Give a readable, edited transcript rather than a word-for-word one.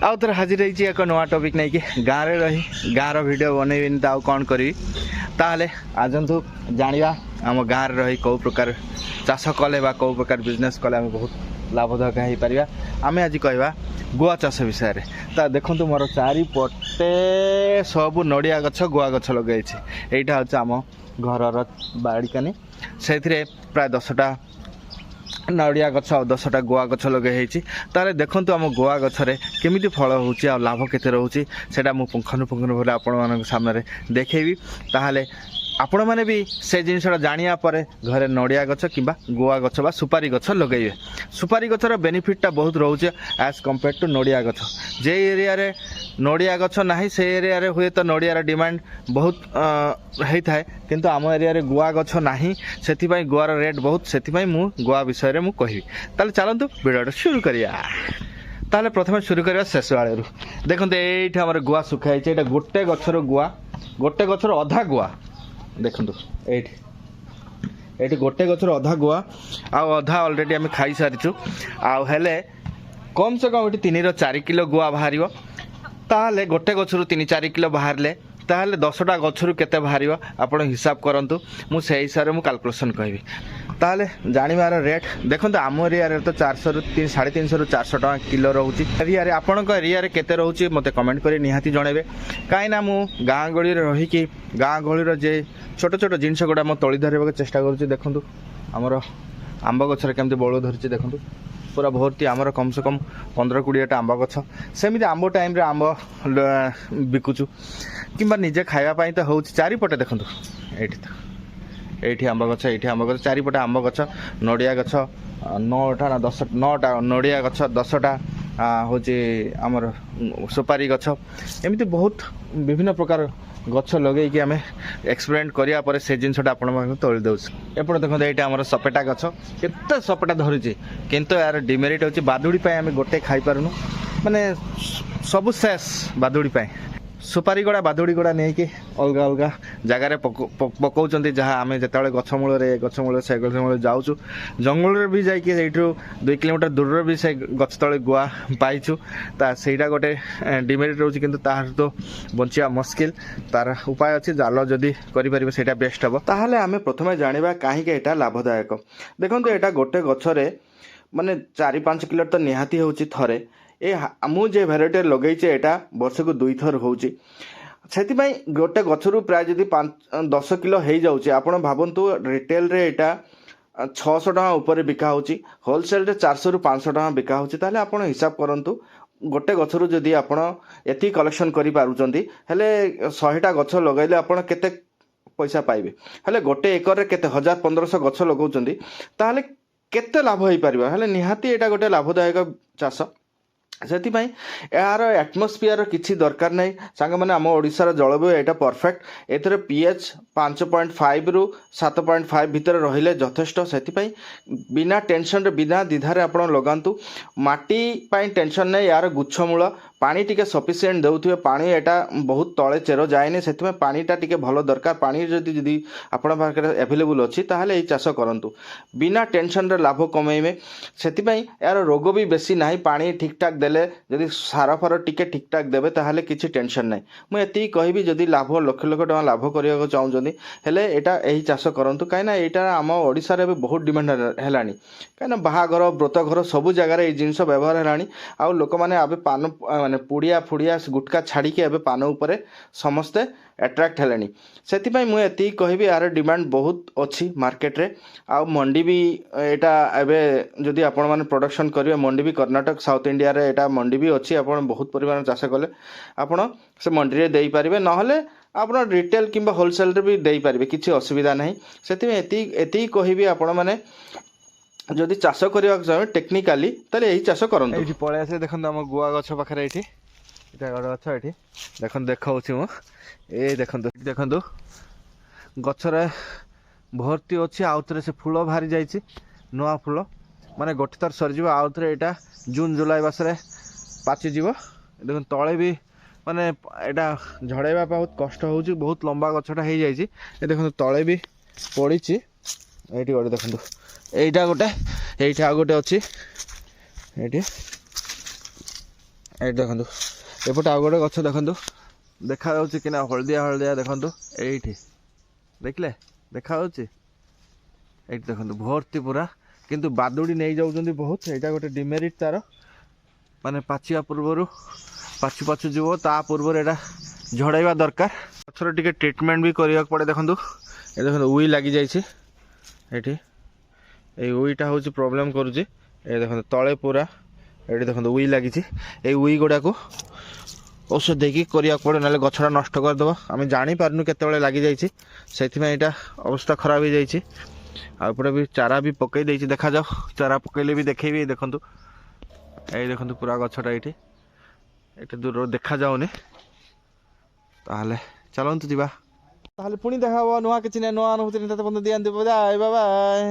आउ थे हाजिर रही एक नुआ टॉपिक नहीं कि गाँव में रही गाँव वीडियो बनईबी तो कौन करी ताहले आजंतु जानिबा आम गाँव में रही कौ प्रकार चाष कले कौ प्रकार बिजनेस कले आम बहुत लाभदायक हो पार आम आज कहवा गुआ चाष विषय ता देखु मोर चारिपटे सब नड़िया गछ गुआ गछ लगे यहाँ हूँ आम घर बाड़ीकानी से प्राय 10टा नड़िया गछ और 10टा गुआ गछ लगे ताले देखु आम गुआ गछरे केमिति फल होउची आ लाभ केते रहउची सेटा मु पुंखानुपुंखन भले आपण मानक सामने देखैबी ताहाले आपण माने भी से जिनसटा जानिया परे घरे नड़िया गछ किंबा गुआ गछ बा सुपारी गछ लगेइबे। सुपारी गछर बेनिफिटटा बहुत रहउचे एज कंपेयर टू नड़िया गछ। जे एरिया रे नड़िया गछ नाही से एरिया रे हुए तो नड़िया डिमांड बहुत होता है किंतु आम एरिया रे गुआ गछ नाही सेथिपाई गुआर रेट बहुत सेथिपाई मु गुआ विषय रे मु कहिबी। ताले चलंतु वीडियोटा शुरू करिया। ताले प्रथमे शुरू करिया शेष वाले देखंते एठी हमर गुआ सुखाई छै। एटा गोटे गछर गुआ गोटे गछर अधा गुआ देखंतु एठी गोटे गछर अधा गुआ आ अधा ऑलरेडी आम खाई सारिछु आ हेले कम से कम एठी 3 ରୁ 4 किलो गुआ बाहरिबो ताहले गोटे गछरु 3-4 किलो बाहरले ताहले 10टा गछरु केते बाहरिबो आपण हिसाब करंतु मु से हिसाब रे मु कैलकुलेशन कहबी ताहले जानिबार रेट देखंतु आम एरिया रे तो 400 ରୁ 350 ରୁ 400 टका किलो रहउची। एरिया रे आपणक एरिया रे केते रहउची मते कमेंट करी निहाती जणेबे काई ना मु गाँ गळी रे रही कि गाँ गळी रे जे छोट छोट जिनस गुडा म तळी धरबा चेष्टा करूची। देखंतु हमर आंब गछरे केमते बळ धरची देखंतु पूरा भर्ती आमर कम से कम 15-20टा आंब गछ सेमिति आंब टाइम रे आंब बिकुचु किंबा निजे खाइबा पई तो होउची। चारिपटे देखंतु एठी आंब गछ एठी आंब गछ चारिपटे आंब गछ नड़िया गछ 9टा ना 9टा नड़िया गछ 10टा होची आमर सुपारी गछ एमिति बहुत विभिन्न प्रकार गछ लगे कि आम एक्सपेरिमेंट करिया परे से जिनसटा आपण तोली दउछ। एपटे देखो एटा हमर सपेटा गछ केते सपेटा धरिछि किंतु यार डिमेरिट होछि बादुड़ी पय आम गोटे खाई पारुनु माने सब शेष बादुड़ी पय सुपारी गड़ा बादुड़ी गड़ा नहीं कि अलग अलग जगार पकाउछन्ति जहाँ आम जिते गछमूल से गछमूल जाऊँ जंगल भी जाइए 2 किलोमीटर दूर भी से गछ तले गुआ पाइछु ता सेटा गोटे डिमेरिट रोचे किंतु तार तो बंचिया मुस्किल तार उपाय अच्छे जाल जदि करें सेटा बेस्ट हम ताहले आम प्रथमे जानिबा काहेकि एटा लाभदायक। देखंतु एटा गोटे गछरे माने 4-5 किलो तो निहाती होउची थरे ए मु जे भेराइटी लगे एटा वर्ष को 2 थर होउची सेति गोटे गछरु प्राय जदि 10 किलो हो जाउची आपण भाबंतु रिटेल रे एटा 600 टका ऊपर बिका होउची होलसेल रे 400 ରୁ 500 टका बिका होउची ताले आपण हिसाब करंतु गोटे गछरु जदि आपण एति कलेक्शन करि पारुचंती हेले 100टा गछ लगाइले आपण केते पैसा पाइबे हेले गोटे एकर रे केते 1000-1500 गछ लगाउचंती ताले केते लाभ होई परिबा हेले निहाती एटा गोटे लाभदायक चाष से यार एटमोस्फियर किसी दरकार नहीं सांग मैंने आम ओडिशार जलवायु एटा परफेक्ट एथरे पीएच 5.5 ରୁ 7.5 भितर रहिले यथेष्ट से बिना टेंशन रे बिना द्विधारे आपण लगातु माटी पाई टेंशन नहीं यार गुच्छमूल पानी टिके सफिशिएंट देउथिबे पानी एटा बहुत तले चेर जाएनी से पानीटा टिके भल दरकार पानी जदि आपण पाखरे अवेलेबल अछि ताहले एई चाष करंतु बिना टेंशन रे लाभ कमेइबे सेति यार रोग भी बेसी नाही पानी ठीक ठाक देले जदि सार फार टिके ठीक ठाक देबे ताहले किछि टेंशन नाही। मु एति कहबी जदि लाभ लक्ष लक्ष टका लाभ करिया चाहउजनी हेले एटा एही चाष करंतु काइना एटा आम ओडिसा रे बहुत डिमांड हेलानी काइना बाहाघर व्रतघर सब जगह रे एई जिंस व्यवहार हेलानी आ लोक माने आबे पान माने पुड़िया फुड़िया गुटका छाड़ी एबे पान उपरे समस्ते अट्रैक्ट हेलेनी सेति मु एति कहबी यार डिमांड बहुत अच्छी मार्केट रे आ मंडी भी एटा एबे जदि आपण माने प्रोडक्शन करिवे मंडी भी कर्नाटक साउथ इंडिया रे एटा मंडी भी अच्छी आपण बहुत परिमाण चाष कले आपण से मंडी रे देई परिबे नहले आपण रिटेल किंबा होलसेल रे भी देई परिबे किछि असुविधा नाही सेति एति कहबी आपण माने जदि चाष करबा चाहे टेक्निकाली ताले एही चाष करन एठी पळे आसे देखन हम गुआ गछ पाखरे एठी एटा गछ एठी देखन देखाउछि मु ए देखंतु गछरे भर्ती अच्छी आउथरे से फूल बाहरी जाइछि नुआ फूल माने गोटे थर सरीजिबो आउथरे एटा जून जुलाई मासरे पाचि जीवो देखन तळे भी माने एटा झड़ाइबा बहुत कष्ट होउछि बहुत लंबा गछटा हे जाइछि ए देखंतु तळे भी पड़िछि एठी गोटे देखंतु एटा गोटे एठा गोटे अछि एठी ଏଇଠି ଦେଖନ୍ତୁ ଏପଟେ ଆଉ ଗୋଟେ ଗଛ ଦେଖନ୍ତୁ ଦେଖାଯାଉଛି କି ନା ହଳଦିଆ ହଳଦିଆ ଦେଖନ୍ତୁ ଏଇଠି ଦେଖିଲେ ଦେଖାଯାଉଛି ଏଇଠି ଦେଖନ୍ତୁ ଭର୍ତ୍ତି ପୁରା କିନ୍ତୁ ବାଦୁଡ଼ି ନେଇଯାଉଛନ୍ତି ବହୁତ ଏଇଟା ଗୋଟେ ଡିମେରିଟ୍ ତାର ମାନେ ପାଚିବା ପୂର୍ବରୁ ପାଚୁ ଯିବ ତା ପୂର୍ବରୁ ଏଇଟା ଝଡ଼ାଇବା ଦରକାର ଗଛର ଟିକେ ଟ୍ରିଟମେଣ୍ଟ ବି କରିବାକୁ ପଡ଼େ ଦେଖନ୍ତୁ ଏ ଦେଖନ୍ତୁ ଉଇ ଲାଗିଯାଇଛି ଏଇଠି এই উইটা হচ্ছে প্রোবলেম করুଛି এই দেখନ୍ତୁ তଳେ পুরা ଏଠି ଦେଖନ୍ତୁ ଉଇ ଲାଗିଛି এই ଉଇ ଗୁଡ଼ାକୁ ଔଷଧ ଦେଇକି କରିବାକୁ ପଡ଼େ ନହେଲେ ଗଛଟା ନଷ୍ଟ କରିଦେବ ଆମେ ଜାଣିପାରୁନୁ କେତେବେଳେ ଲାଗିଯାଇଛି ସେଥିପାଇଁ ଏଇଟା ଅବସ୍ଥା ଖରାପ ହେଇଯାଇଛି ଆଉ ଏପଟେ ବି ଚାରା ବି ପକେଇ ଦେଇଛି ଦେଖାଯାଉ ଚାରା ପକେଇଲେ ବି ଦେଖେଇବି ଦେଖନ୍ତୁ ଏଇ ଦେଖନ୍ତୁ ପୁରା ଗଛଟା ଏଇଠି ଏଠି ଦୂରରୁ ଦେଖାଯାଉନି ତାହେଲେ ଚାଲନ୍ତୁ ଯିବା ତାହେଲେ ପୁଣି ଦେଖା ହବ ନୂଆ କିଛି ନାହିଁ ନୂଆ ଅନୁଭୂତି ନିହାତି ବନ୍ଧୁ ଦିଅନ୍ତୁ ବାଏ ବାଏ।